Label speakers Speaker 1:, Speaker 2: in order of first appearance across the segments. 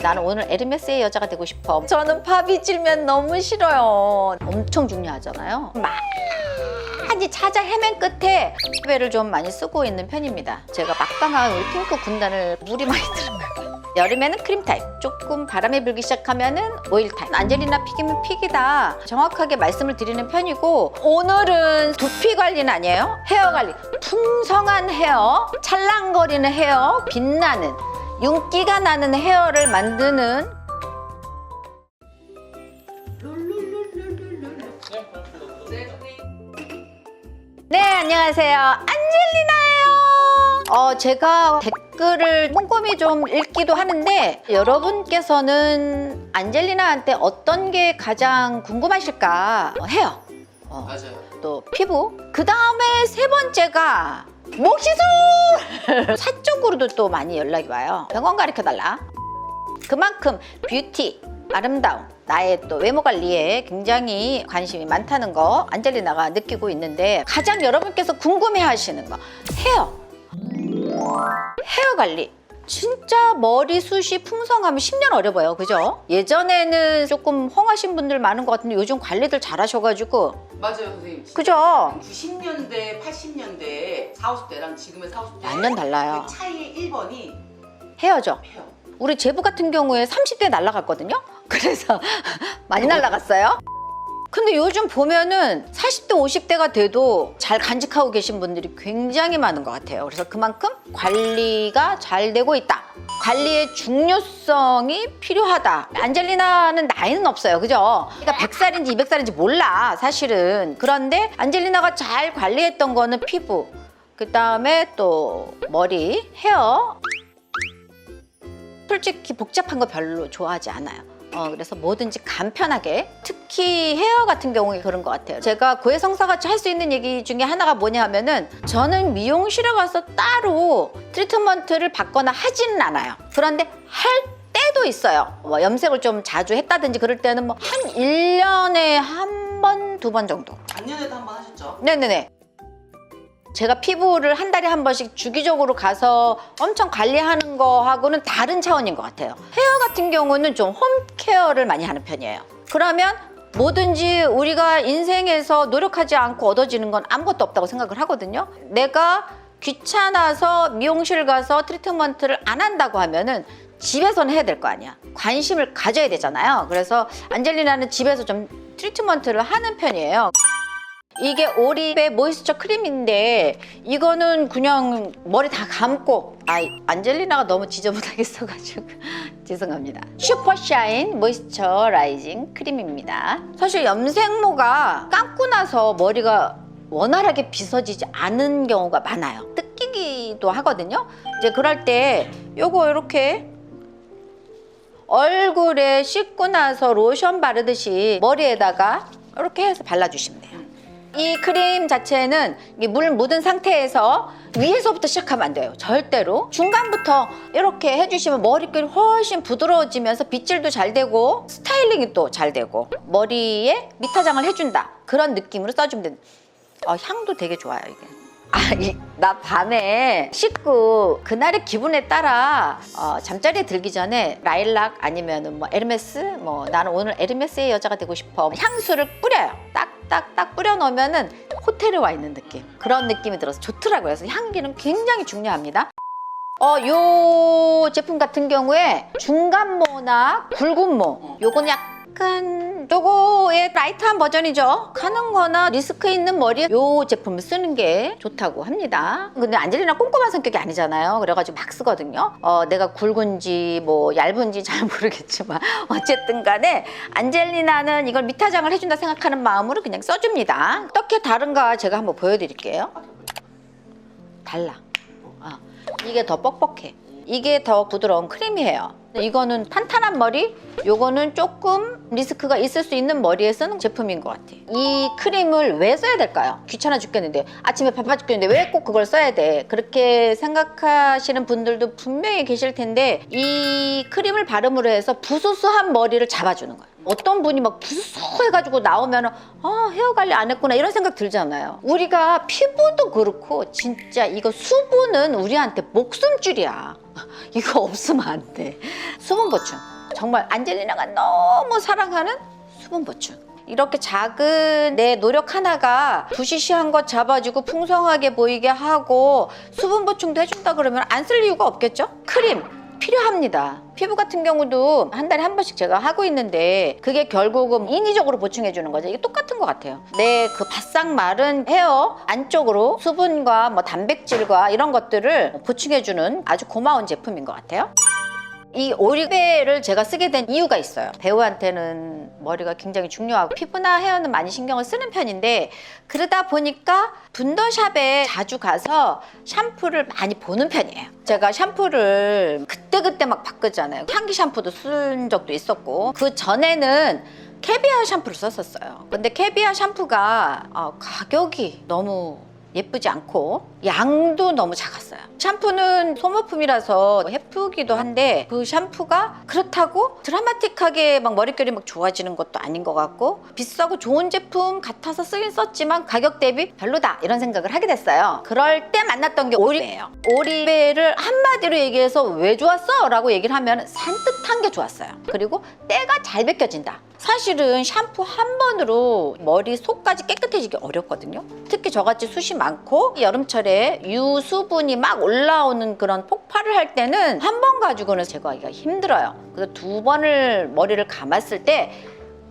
Speaker 1: 나는 오늘 에르메스의 여자가 되고 싶어. 저는 팝이 질면 너무 싫어요. 엄청 중요하잖아요. 많이 찾아 헤맨 끝에 를 좀 많이 쓰고 있는 편입니다. 제가 막강한 우리 핑크 군단을 물이 많이 들어가요. 여름에는 크림 타입, 조금 바람이 불기 시작하면은 오일 타입. 안젤리나 픽이면 픽이다 정확하게 말씀을 드리는 편이고, 오늘은 두피 관리는 아니에요. 헤어 관리, 풍성한 헤어, 찰랑거리는 헤어, 빛나는 윤기가 나는 헤어를 만드는 네, 안녕하세요. 안젤리나예요. 제가 댓글을 꼼꼼히 좀 읽기도 하는데, 여러분께서는 안젤리나한테 어떤 게 가장 궁금하실까? 헤어,
Speaker 2: 맞아요.
Speaker 1: 또 피부, 그 다음에 세 번째가 목 시술! 사적으로도 또 많이 연락이 와요. 병원 가르쳐달라. 그만큼 뷰티, 아름다움, 나의 또 외모 관리에 굉장히 관심이 많다는 거 안젤리나가 느끼고 있는데, 가장 여러분께서 궁금해 하시는 거 헤어 관리. 진짜 머리숱이 풍성하면 10년 어려 보여, 그죠? 예전에는 조금 헝하신 분들 많은 것 같은데 요즘 관리들 잘 하셔가지고.
Speaker 2: 맞아요, 선생님.
Speaker 1: 그죠?
Speaker 2: 90년대, 80년대 40, 50대랑 지금의 40, 50대
Speaker 1: 완전 달라요.
Speaker 2: 그 차이의 1번이
Speaker 1: 헤어죠.
Speaker 2: 헤어.
Speaker 1: 우리 제부 같은 경우에 30대 날라갔거든요. 그래서 많이 날라갔어요. 근데 요즘 보면은 40대, 50대가 돼도 잘 간직하고 계신 분들이 굉장히 많은 것 같아요. 그래서 그만큼 관리가 잘 되고 있다. 관리의 중요성이 필요하다. 안젤리나는 나이는 없어요, 그죠? 그러니까 100살인지 200살인지 몰라, 사실은. 그런데 안젤리나가 잘 관리했던 거는 피부, 그 다음에 또 머리, 헤어. 솔직히 복잡한 거 별로 좋아하지 않아요. 그래서 뭐든지 간편하게, 특히 헤어 같은 경우에 그런 것 같아요. 제가 고해성사같이 할 수 있는 얘기 중에 하나가 뭐냐 하면은, 저는 미용실에 가서 따로 트리트먼트를 받거나 하지는 않아요. 그런데 할 때도 있어요. 뭐 염색을 좀 자주 했다든지 그럴 때는 뭐 한 1년에 한 번, 두 번 정도.
Speaker 2: 작년에도 한 번 하셨죠?
Speaker 1: 네네네. 제가 피부를 한 달에 한 번씩 주기적으로 가서 엄청 관리하는 거하고는 다른 차원인 것 같아요. 헤어 같은 경우는 좀 홈케어를 많이 하는 편이에요. 그러면 뭐든지 우리가 인생에서 노력하지 않고 얻어지는 건 아무것도 없다고 생각을 하거든요. 내가 귀찮아서 미용실 가서 트리트먼트를 안 한다고 하면은 집에서는 해야 될 거 아니야. 관심을 가져야 되잖아요. 그래서 안젤리나는 집에서 좀 트리트먼트를 하는 편이에요. 이게 오리베 모이스처 크림인데, 이거는 그냥 머리 다 감고, 안젤리나가 너무 지저분하게 써가지고 죄송합니다. 슈퍼샤인 모이스처라이징 크림입니다. 사실 염색모가 감고 나서 머리가 원활하게 빗어지지 않은 경우가 많아요. 뜯기기도 하거든요. 이제 그럴 때 요거 이렇게 얼굴에 씻고 나서 로션 바르듯이 머리에다가 이렇게 해서 발라주시면 돼요. 이 크림 자체는 물 묻은 상태에서 위에서부터 시작하면 안 돼요. 절대로. 중간부터 이렇게 해주시면 머릿결이 훨씬 부드러워지면서 빗질도 잘 되고 스타일링이 또 잘 되고 머리에 밑화장을 해준다. 그런 느낌으로 써주면 됩니다. 향도 되게 좋아요, 이게. 나 밤에 씻고 그날의 기분에 따라 잠자리에 들기 전에 라일락 아니면 뭐 에르메스, 뭐 나는 오늘 에르메스의 여자가 되고 싶어 향수를 뿌려요. 딱딱딱 뿌려 놓으면은 호텔에 와 있는 느낌, 그런 느낌이 들어서 좋더라고요. 그래서 향기는 굉장히 중요합니다. 요 제품 같은 경우에 중간모나 굵은모, 요건 약간 요거의 라이트한 버전이죠. 가는 거나 리스크 있는 머리에 요 제품을 쓰는 게 좋다고 합니다. 근데 안젤리나 꼼꼼한 성격이 아니잖아요. 그래가지고 막 쓰거든요. 내가 굵은지 뭐 얇은지 잘 모르겠지만 어쨌든 간에 안젤리나는 이걸 밑화장을 해준다 생각하는 마음으로 그냥 써줍니다. 어떻게 다른가 제가 한번 보여드릴게요. 달라. 이게 더 뻑뻑해. 이게 더 부드러운 크림이에요. 이거는 탄탄한 머리, 요거는 조금 리스크가 있을 수 있는 머리에 쓰는 제품인 것 같아요. 이 크림을 왜 써야 될까요? 귀찮아 죽겠는데, 아침에 바빠 죽겠는데 왜 꼭 그걸 써야 돼? 그렇게 생각하시는 분들도 분명히 계실 텐데, 이 크림을 바름으로 해서 부수수한 머리를 잡아주는 거예요. 어떤 분이 막 부수수해가지고 나오면 헤어 관리 안 했구나 이런 생각 들잖아요. 우리가 피부도 그렇고 진짜 이거 수분은 우리한테 목숨줄이야. 이거 없으면 안 돼. 수분 보충. 정말 안젤리나가 너무 사랑하는 수분 보충. 이렇게 작은 내 노력 하나가 부시시한 것 잡아주고 풍성하게 보이게 하고 수분 보충도 해준다 그러면 안 쓸 이유가 없겠죠? 크림 필요합니다. 피부 같은 경우도 한 달에 한 번씩 제가 하고 있는데 그게 결국은 인위적으로 보충해 주는 거죠. 이게 똑같은 것 같아요. 내 그 바싹 마른 헤어 안쪽으로 수분과 뭐 단백질과 이런 것들을 보충해 주는 아주 고마운 제품인 것 같아요. 이 오리배를 제가 쓰게 된 이유가 있어요. 배우한테는 머리가 굉장히 중요하고 피부나 헤어는 많이 신경을 쓰는 편인데 그러다 보니까 분더샵에 자주 가서 샴푸를 많이 보는 편이에요. 제가 샴푸를 그때그때 막 바꾸잖아요. 향기 샴푸도 쓴 적도 있었고 그 전에는 캐비아 샴푸를 썼었어요. 근데 캐비아 샴푸가 가격이 너무 예쁘지 않고 양도 너무 작았어요. 샴푸는 소모품이라서 예쁘기도 한데 그 샴푸가 그렇다고 드라마틱하게 막 머릿결이 막 좋아지는 것도 아닌 것 같고 비싸고 좋은 제품 같아서 쓰긴 썼지만 가격 대비 별로다 이런 생각을 하게 됐어요. 그럴 때 만났던 게 오리배예요. 오리배를 한마디로 얘기해서 왜 좋았어? 라고 얘기를 하면 산뜻한 게 좋았어요. 그리고 때가 잘 벗겨진다. 사실은 샴푸 한 번으로 머리 속까지 깨끗해지기 어렵거든요. 특히 저같이 숱이 많고 여름철에 유수분이 막 올라오는 그런 폭발을 할 때는 한 번 가지고는 제거하기가 힘들어요. 그래서 두 번을 머리를 감았을 때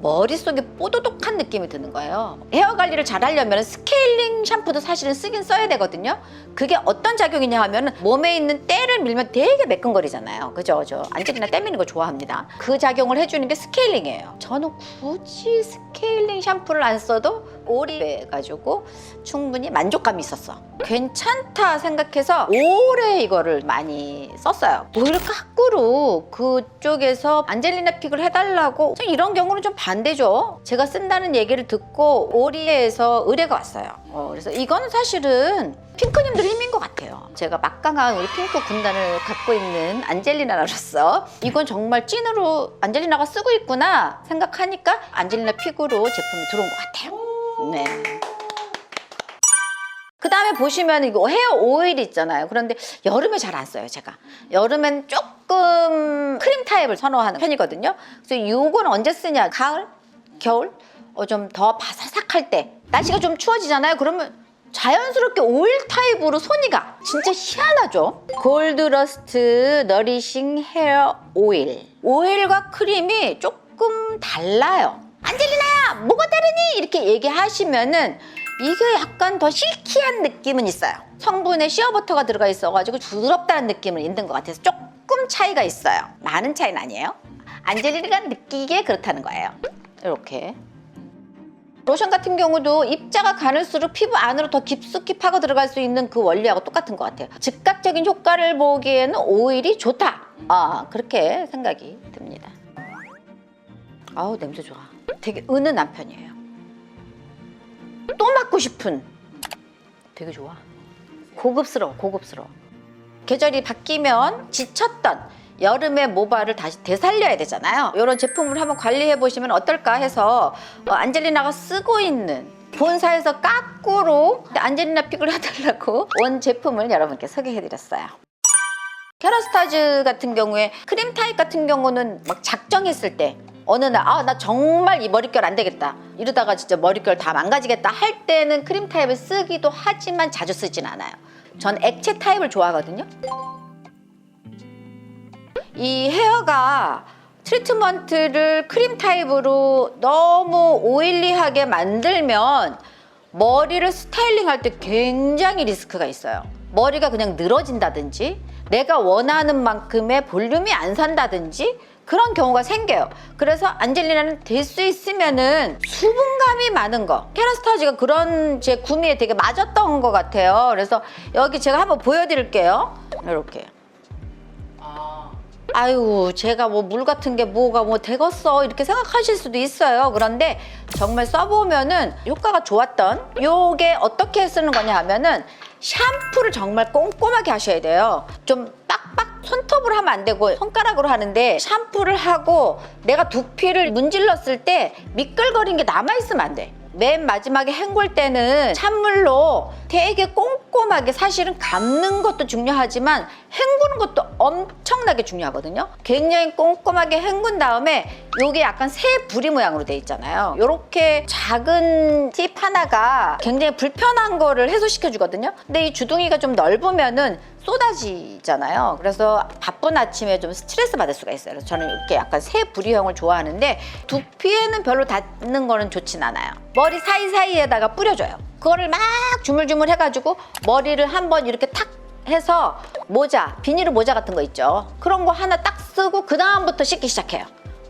Speaker 1: 머릿속에 뽀도독한 느낌이 드는 거예요. 헤어 관리를 잘 하려면 스케일링 샴푸도 사실은 쓰긴 써야 되거든요. 그게 어떤 작용이냐 하면 몸에 있는 때를 밀면 되게 매끈거리잖아요. 그죠? 저 안젤리나 때 미는 거 좋아합니다. 그 작용을 해주는 게 스케일링이에요. 저는 굳이 스케일링 샴푸를 안 써도 오리배 가지고 충분히 만족감이 있었어. 괜찮다 생각해서 오래 이거를 많이 썼어요. 오히려 거꾸로 그쪽에서 안젤리나 픽을 해달라고 이런 경우는 좀 반대죠. 제가 쓴다는 얘기를 듣고 오리에서 의뢰가 왔어요. 그래서 이거는 사실은 핑크님들 힘인 것 같아요. 제가 막강한 우리 핑크 군단을 갖고 있는 안젤리나로서 이건 정말 찐으로 안젤리나가 쓰고 있구나 생각하니까 안젤리나 픽으로 제품이 들어온 것 같아요. 네. 그 다음에 보시면 이거 헤어 오일 있잖아요. 그런데 여름에 잘 안 써요, 제가. 여름엔 조금 크림 타입을 선호하는 편이거든요. 그래서 이거는 언제 쓰냐? 가을? 겨울? 좀 더 바사삭할 때. 날씨가 좀 추워지잖아요. 그러면 자연스럽게 오일 타입으로 손이 가. 진짜 희한하죠? 골드러스트 너리싱 헤어 오일. 오일과 크림이 조금 달라요. 안젤리나야, 뭐가 다르니? 이렇게 얘기하시면은 이게 약간 더 실키한 느낌은 있어요. 성분에 시어버터가 들어가 있어가지고 부드럽다는 느낌은 있는 것 같아서 조금 차이가 있어요. 많은 차이는 아니에요. 안젤리나가 느끼기에 그렇다는 거예요. 이렇게. 로션 같은 경우도 입자가 가늘수록 피부 안으로 더 깊숙이 파고 들어갈 수 있는 그 원리하고 똑같은 것 같아요. 즉각적인 효과를 보기에는 오일이 좋다. 그렇게 생각이 듭니다. 아우, 냄새 좋아. 되게 은은한 편이에요. 또 맡고 싶은. 되게 좋아. 고급스러워. 계절이 바뀌면 지쳤던 여름의 모발을 다시 되살려야 되잖아요. 이런 제품을 한번 관리해 보시면 어떨까 해서 안젤리나가 쓰고 있는 본사에서 까꾸로 안젤리나 픽을 해달라고 온 제품을 여러분께 소개해 드렸어요. 캐러스타즈 같은 경우에 크림 타입 같은 경우는 막 작정했을 때 어느 날 나 정말 이 머릿결 안 되겠다 이러다가 진짜 머릿결 다 망가지겠다 할 때는 크림 타입을 쓰기도 하지만 자주 쓰진 않아요. 전 액체 타입을 좋아하거든요. 이 헤어가 트리트먼트를 크림 타입으로 너무 오일리하게 만들면 머리를 스타일링할 때 굉장히 리스크가 있어요. 머리가 그냥 늘어진다든지 내가 원하는 만큼의 볼륨이 안 산다든지 그런 경우가 생겨요. 그래서 안젤리나는 될 수 있으면은 수분감이 많은 거. 캐러스타즈가 그런 제 구미에 되게 맞았던 것 같아요. 그래서 여기 제가 한번 보여드릴게요. 이렇게. 아유, 제가 뭐 물 같은 게 뭐가 되겠어 이렇게 생각하실 수도 있어요. 그런데 정말 써보면은 효과가 좋았던 요게 어떻게 쓰는 거냐 하면은 샴푸를 정말 꼼꼼하게 하셔야 돼요. 좀 빡빡 손톱으로 하면 안 되고 손가락으로 하는데 샴푸를 하고 내가 두피를 문질렀을 때 미끌거린 게 남아있으면 안 돼. 맨 마지막에 헹굴 때는 찬물로 되게 꼼꼼하게, 사실은 감는 것도 중요하지만 헹구는 것도 엄청나게 중요하거든요. 굉장히 꼼꼼하게 헹군 다음에 요게 약간 새 부리 모양으로 돼 있잖아요. 요렇게 작은 팁 하나가 굉장히 불편한 거를 해소시켜 주거든요. 근데 이 주둥이가 좀 넓으면은 쏟아지잖아요. 그래서 바쁜 아침에 좀 스트레스 받을 수가 있어요. 그래서 저는 이렇게 약간 새 부리형을 좋아하는데 두피에는 별로 닿는 거는 좋진 않아요. 머리 사이사이에다가 뿌려줘요. 그거를 막 주물주물 해가지고 머리를 한번 이렇게 탁 해서 모자, 비닐 모자 같은 거 있죠. 그런 거 하나 딱 쓰고 그 다음부터 씻기 시작해요.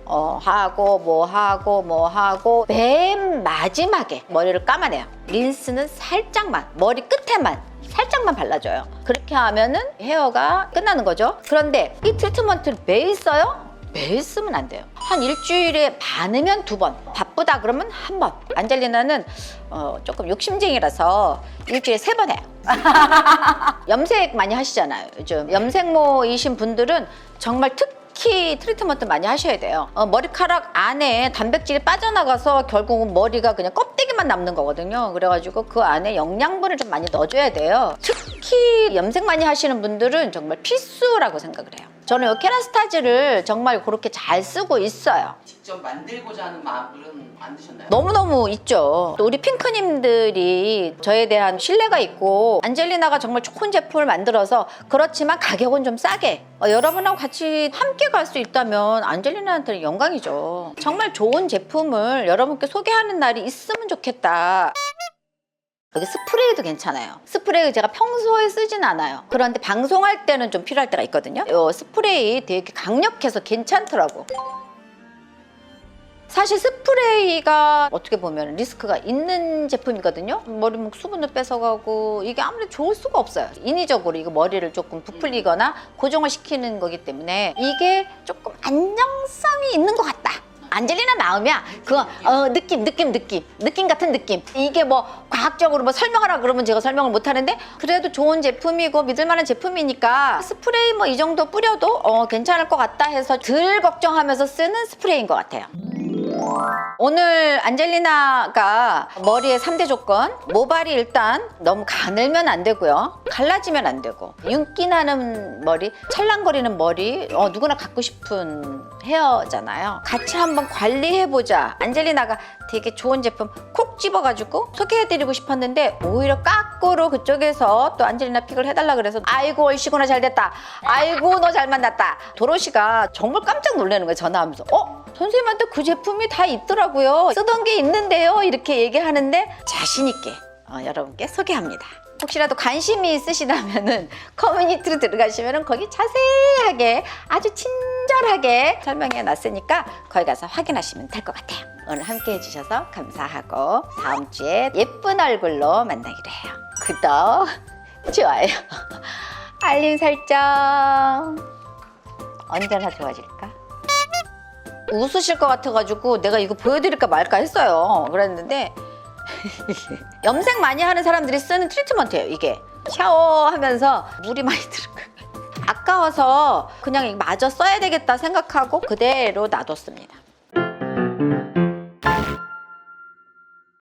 Speaker 1: 하고 뭐 하고 맨 마지막에 머리를 감아내요. 린스는 살짝만, 머리 끝에만 살짝만 발라줘요. 그렇게 하면은 헤어가 끝나는 거죠. 그런데 이 트리트먼트를 매일 써요? 매일 쓰면 안 돼요. 한 일주일에 많으면 2번, 바쁘다 그러면 1번. 안젤리나는 조금 욕심쟁이라서 일주일에 3번 해요. 염색 많이 하시잖아요. 요즘 염색모이신 분들은 정말 특히 트리트먼트 많이 하셔야 돼요. 머리카락 안에 단백질이 빠져나가서 결국은 머리가 그냥 껍데기만 남는 거거든요. 그래가지고 그 안에 영양분을 좀 많이 넣어줘야 돼요. 특히 염색 많이 하시는 분들은 정말 필수라고 생각을 해요. 저는 이 케라스타즈를 정말 그렇게 잘 쓰고 있어요.
Speaker 2: 직접 만들고자 하는 마음은 안 드셨나요?
Speaker 1: 너무너무 있죠. 또 우리 핑크님들이 저에 대한 신뢰가 있고 안젤리나가 정말 좋은 제품을 만들어서, 그렇지만 가격은 좀 싸게, 여러분하고 같이 함께 갈 수 있다면 안젤리나한테는 영광이죠. 정말 좋은 제품을 여러분께 소개하는 날이 있으면 좋겠다. 여기 스프레이도 괜찮아요. 스프레이 제가 평소에 쓰진 않아요. 그런데 방송할 때는 좀 필요할 때가 있거든요. 이 스프레이 되게 강력해서 괜찮더라고. 사실 스프레이가 어떻게 보면 리스크가 있는 제품이거든요. 머리목 수분도 뺏어가고 이게 아무리 좋을 수가 없어요. 인위적으로 이거 머리를 조금 부풀리거나 고정을 시키는 거기 때문에 이게 조금 안정성이 있는 것 같다. 안젤리나 나오면 그거 느낌 같은 느낌. 이게 뭐 과학적으로 뭐 설명하라 그러면 제가 설명을 못 하는데, 그래도 좋은 제품이고 믿을만한 제품이니까 스프레이 뭐 이 정도 뿌려도 괜찮을 것 같다 해서 덜 걱정하면서 쓰는 스프레이인 것 같아요. 오늘 안젤리나가 머리의 3대 조건, 모발이 일단 너무 가늘면 안 되고요, 갈라지면 안 되고, 윤기 나는 머리, 찰랑거리는 머리, 누구나 갖고 싶은 헤어잖아요. 같이 한번 관리해보자. 안젤리나가 되게 좋은 제품 콕 집어가지고 소개해드리고 싶었는데 오히려 까꾸로 그쪽에서 또 안젤리나 픽을 해달라 그래서 아이고 얼씨구나 잘됐다, 아이고 너 잘 만났다. 도로시가 정말 깜짝 놀라는 거예요. 전화하면서 선생님한테 그 제품이 다 있더라고요, 쓰던 게 있는데요, 이렇게 얘기하는데 자신 있게 여러분께 소개합니다. 혹시라도 관심이 있으시다면은 커뮤니티로 들어가시면은 거기 자세하게 아주 친절하게 설명해 놨으니까 거기 가서 확인하시면 될 것 같아요. 오늘 함께 해주셔서 감사하고 다음 주에 예쁜 얼굴로 만나기로 해요. 구독, 좋아요, 알림 설정. 언제나 좋아질까? 웃으실 것 같아가지고 내가 이거 보여드릴까 말까 했어요. 그랬는데 염색 많이 하는 사람들이 쓰는 트리트먼트예요. 이게 샤워하면서 물이 많이 들어가요. 아까워서 그냥 마저 써야 되겠다 생각하고 그대로 놔뒀습니다.